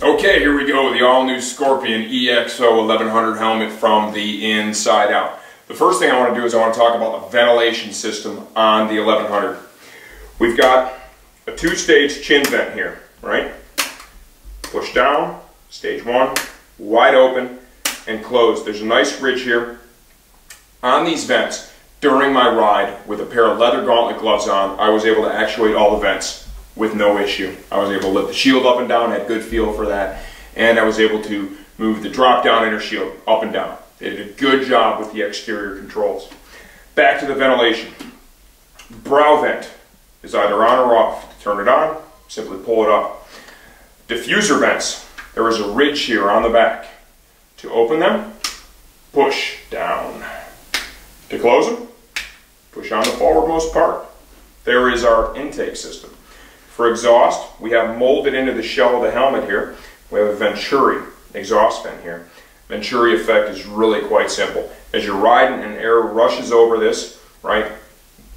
Okay, here we go, the all-new Scorpion EXO-1100 helmet from the inside out. The first thing I want to do is I want to talk about the ventilation system on the 1100. We've got a two-stage chin vent here, right? Push down, stage one, wide open and closed. There's a nice ridge here. On these vents, during my ride with a pair of leather gauntlet gloves on, I was able to actuate all the vents with no issue. I was able to lift the shield up and down, had good feel for that, and I was able to move the drop-down inner shield up and down. They did a good job with the exterior controls. Back to the ventilation. Brow vent is either on or off. To turn it on, simply pull it up. Diffuser vents. There is a ridge here on the back. To open them, push down. To close them, push on the forwardmost part. There is our intake system. For exhaust, we have molded into the shell of the helmet here. We have a Venturi Exhaust vent here. Venturi effect is really quite simple. As you're riding and air rushes over this, right,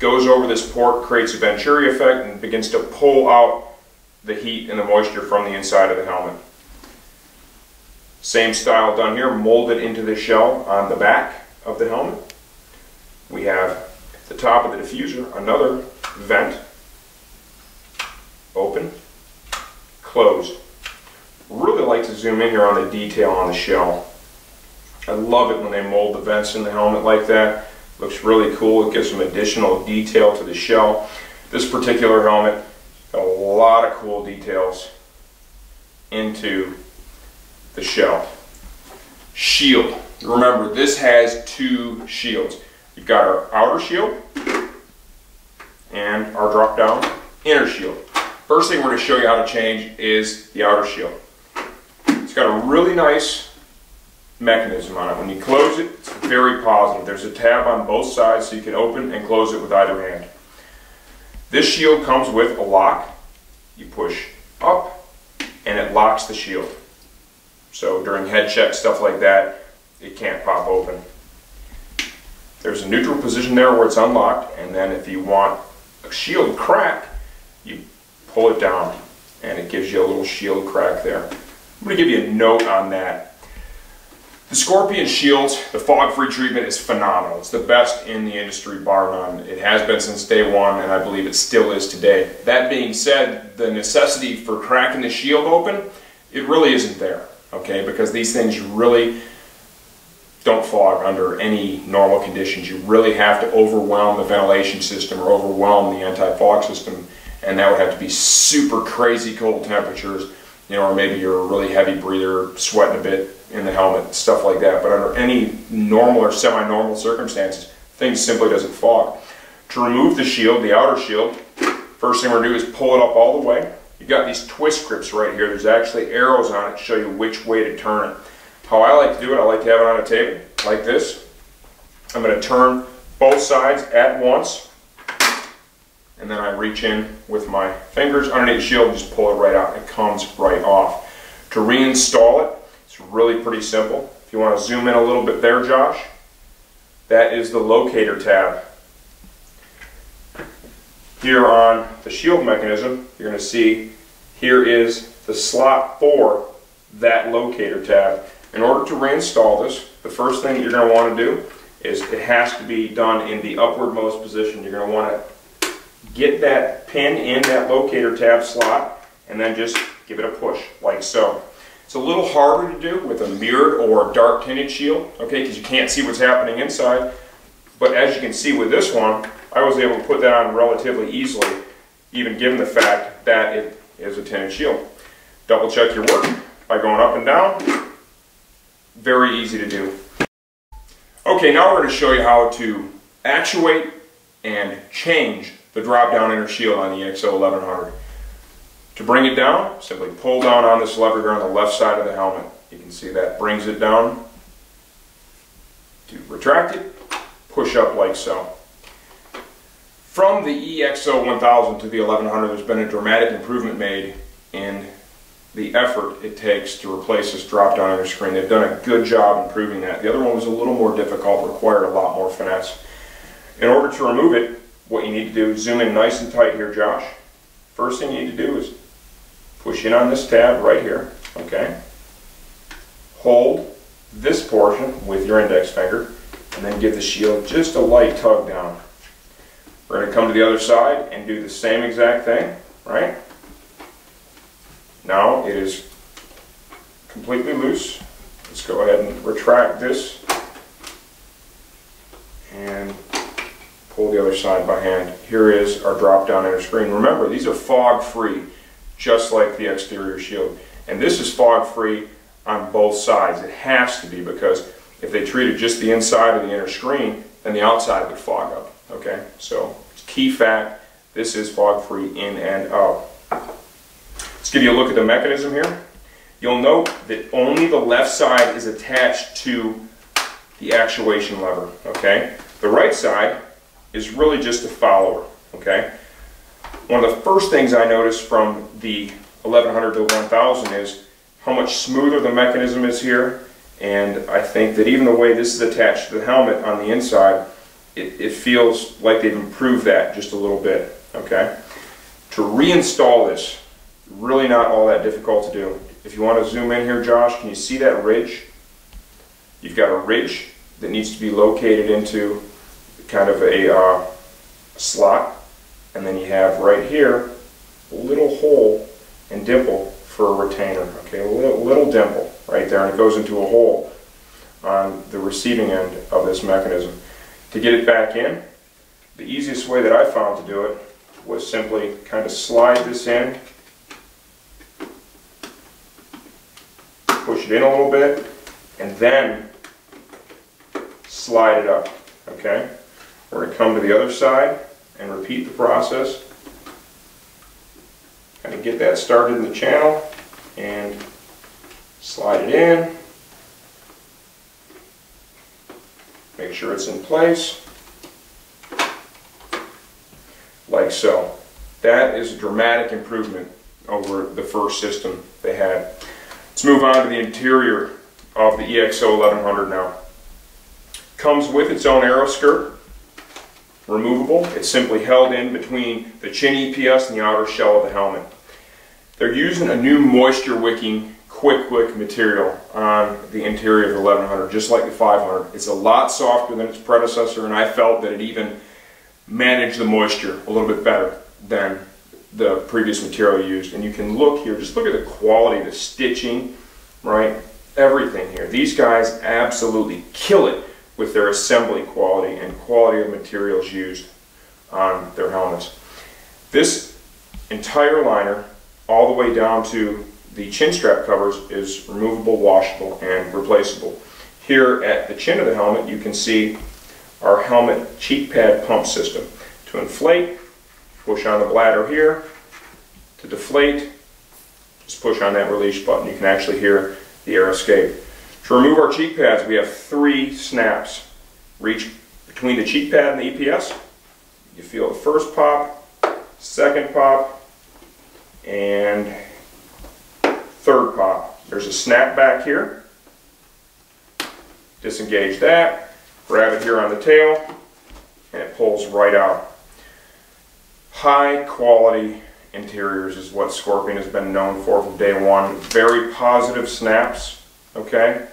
goes over this port, creates a Venturi effect and begins to pull out the heat and the moisture from the inside of the helmet. Same style done here, molded into the shell on the back of the helmet. We have at the top of the diffuser another vent. Open, closed. Really like to zoom in here on the detail on the shell. I love it when they mold the vents in the helmet like that. Looks really cool. It gives some additional detail to the shell. This particular helmet got a lot of cool details into the shell. Shield. Remember, this has two shields. You've got our outer shield and our drop down inner shield. First thing we're going to show you how to change is the outer shield. It's got a really nice mechanism on it. When you close it, it's very positive. There's a tab on both sides so you can open and close it with either hand. This shield comes with a lock. You push up and it locks the shield. So during head check, stuff like that, it can't pop open. There's a neutral position there where it's unlocked, and then if you want a shield crack, you pull it down and it gives you a little shield crack there. I'm going to give you a note on that. The Scorpion shields, the fog-free treatment is phenomenal. It's the best in the industry, bar none. It has been since day one, and I believe it still is today. That being said, the necessity for cracking the shield open, it really isn't there, okay? Because these things really don't fog under any normal conditions. You really have to overwhelm the ventilation system or overwhelm the anti-fog system, and that would have to be super crazy cold temperatures, you know, or maybe you're a really heavy breather, sweating a bit in the helmet, stuff like that. But under any normal or semi-normal circumstances, things simply doesn't fog. To remove the shield, the outer shield, first thing we're going to do is pull it up all the way. You've got these twist grips right here. There's actually arrows on it to show you which way to turn it. How I like to do it, I like to have it on a table like this. I'm going to turn both sides at once, and then I reach in with my fingers underneath the shield and just pull it right out. It comes right off. To reinstall it, it's really pretty simple. If you want to zoom in a little bit there, Josh, that is the locator tab. Here on the shield mechanism, you're going to see here is the slot for that locator tab. In order to reinstall this, the first thing you're going to want to do is it has to be done in the upwardmost position. You're going to want to get that pin in that locator tab slot and then just give it a push like so. It's a little harder to do with a mirrored or dark tinted shield, okay, because you can't see what's happening inside. But as you can see with this one, I was able to put that on relatively easily, even given the fact that it is a tinted shield. Double check your work by going up and down. Very easy to do. Okay, now we're going to show you how to actuate and change the drop-down inner shield on the EXO-1100. To bring it down, simply pull down on this lever here on the left side of the helmet. You can see that brings it down. To retract it, push up like so. From the EXO-1000 to the 1100, there's been a dramatic improvement made in the effort it takes to replace this drop-down inner screen. They've done a good job improving that. The other one was a little more difficult, required a lot more finesse. In order to remove it, what you need to do is zoom in nice and tight here, Josh. First thing you need to do is push in on this tab right here. Okay? Hold this portion with your index finger and then give the shield just a light tug down. We're going to come to the other side and do the same exact thing, right? Now it is completely loose. Let's go ahead and retract this and pull the other side by hand. Here is our drop-down inner screen. Remember, these are fog-free, just like the exterior shield. And this is fog-free on both sides. It has to be, because if they treated just the inside of the inner screen, then the outside would fog up. Okay, so key fact, this is fog-free in and out. Let's give you a look at the mechanism here. You'll note that only the left side is attached to the actuation lever. Okay, the right side is really just a follower. Okay, one of the first things I noticed from the 1100 to 1000 is how much smoother the mechanism is here, and I think that even the way this is attached to the helmet on the inside, it feels like they've improved that just a little bit. Okay, to reinstall this, really not all that difficult to do. If you want to zoom in here, Josh, can you see that ridge? You've got a ridge that needs to be located into kind of a slot, and then you have right here a little hole and dimple for a retainer. Okay, a little dimple right there, and it goes into a hole on the receiving end of this mechanism. To get it back in, the easiest way that I found to do it was simply kind of slide this in, push it in a little bit, and then slide it up. Okay, we're going to come to the other side and repeat the process. Kind of get that started in the channel and slide it in. Make sure it's in place, like so. That is a dramatic improvement over the first system they had. Let's move on to the interior of the EXO-1100 now. Comes with its own aero skirt, removable. It's simply held in between the chin EPS and the outer shell of the helmet. They're using a new moisture wicking quick wick material on the interior of the 1100, just like the 500. It's a lot softer than its predecessor, and I felt that it even managed the moisture a little bit better than the previous material used. And you can look here, just look at the quality, the stitching, right? Everything here. These guys absolutely kill it with their assembly quality and quality of materials used on their helmets. This entire liner, all the way down to the chin strap covers, is removable, washable, and replaceable. Here at the chin of the helmet, you can see our helmet cheek pad pump system. To inflate, push on the bladder here. To deflate, just push on that release button. You can actually hear the air escape. To remove our cheek pads, we have 3 snaps. Reach between the cheek pad and the EPS. You feel the first pop, second pop, and third pop. There's a snap back here. Disengage that, grab it here on the tail, and it pulls right out. High quality interiors is what Scorpion has been known for from day one. Very positive snaps, okay?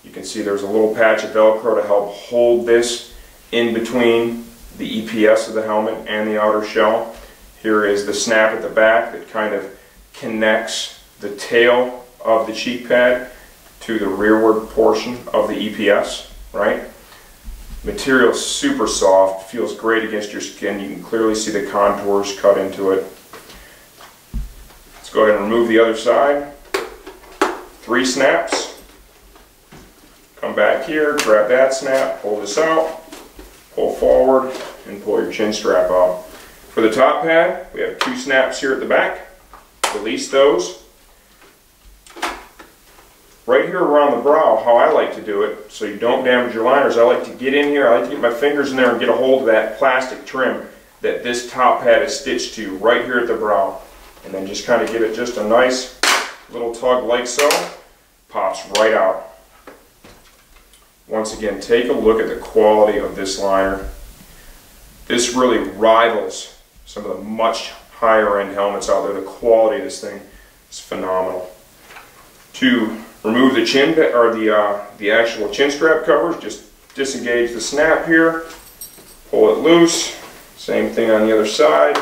You can see there's a little patch of Velcro to help hold this in between the EPS of the helmet and the outer shell. Here is the snap at the back that kind of connects the tail of the cheek pad to the rearward portion of the EPS, right? Material is super soft, feels great against your skin. You can clearly see the contours cut into it. Let's go ahead and remove the other side. 3 snaps. Come back here, grab that snap, pull this out, pull forward, and pull your chin strap out. For the top pad, we have 2 snaps here at the back. Release those. Right here around the brow, how I like to do it, so you don't damage your liners, I like to get in here, I like to get my fingers in there and get a hold of that plastic trim that this top pad is stitched to right here at the brow. And then just kind of give it just a nice little tug like so. Pops right out. Once again, take a look at the quality of this liner. This really rivals some of the much higher end helmets out there. The quality of this thing is phenomenal. to remove the chin or the actual chin strap covers. Just disengage the snap here, pull it loose. Same thing on the other side.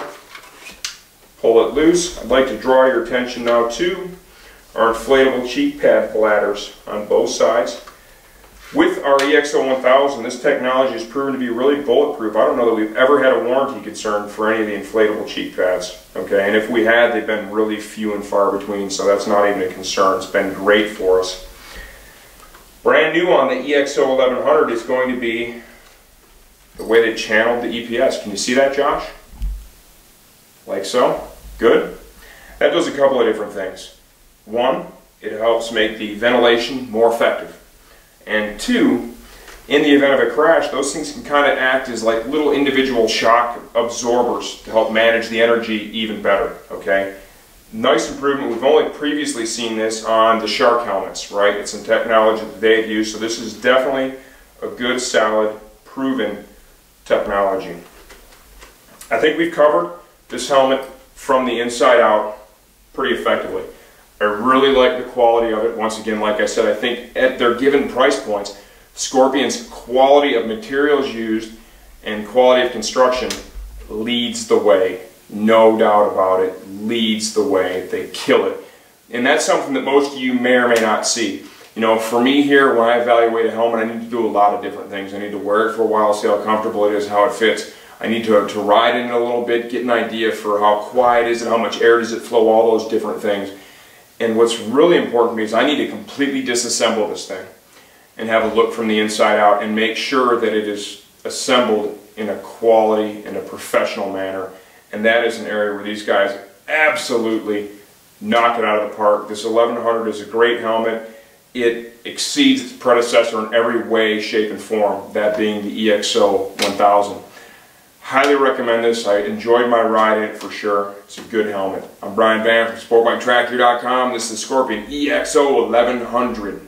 Pull it loose. I'd like to draw your attention now to our inflatable cheek pad bladders on both sides. With our EXO-1000, this technology has proven to be really bulletproof. I don't know that we've ever had a warranty concern for any of the inflatable cheek pads. Okay, and if we had, they've been really few and far between, so that's not even a concern. It's been great for us. Brand new on the EXO-1100 is going to be the way they channeled the EPS. Can you see that, Josh? Like so? Good. That does a couple of different things. One, it helps make the ventilation more effective. And two, in the event of a crash, those things can kind of act as like little individual shock absorbers to help manage the energy even better, okay? Nice improvement. We've only previously seen this on the shark helmets, right? It's some technology that they've used, so this is definitely a good, solid, proven technology. I think we've covered this helmet from the inside out pretty effectively. I really like the quality of it. Once again, like I said, I think at their given price points, Scorpion's quality of materials used and quality of construction leads the way. No doubt about it, leads the way. They kill it. And that's something that most of you may or may not see. You know, for me here, when I evaluate a helmet, I need to do a lot of different things. I need to wear it for a while, see how comfortable it is, how it fits. I need to ride in it a little bit, get an idea for how quiet is it, how much air does it flow, all those different things. And what's really important to me is I need to completely disassemble this thing and have a look from the inside out and make sure that it is assembled in a quality and a professional manner. And that is an area where these guys absolutely knock it out of the park. This 1100 is a great helmet. It exceeds its predecessor in every way, shape, and form, that being the EXO-1000. Highly recommend this. I enjoyed my ride in it for sure. It's a good helmet. I'm Brian Van from SportBikeTractor.com. This is the Scorpion EXO-1100.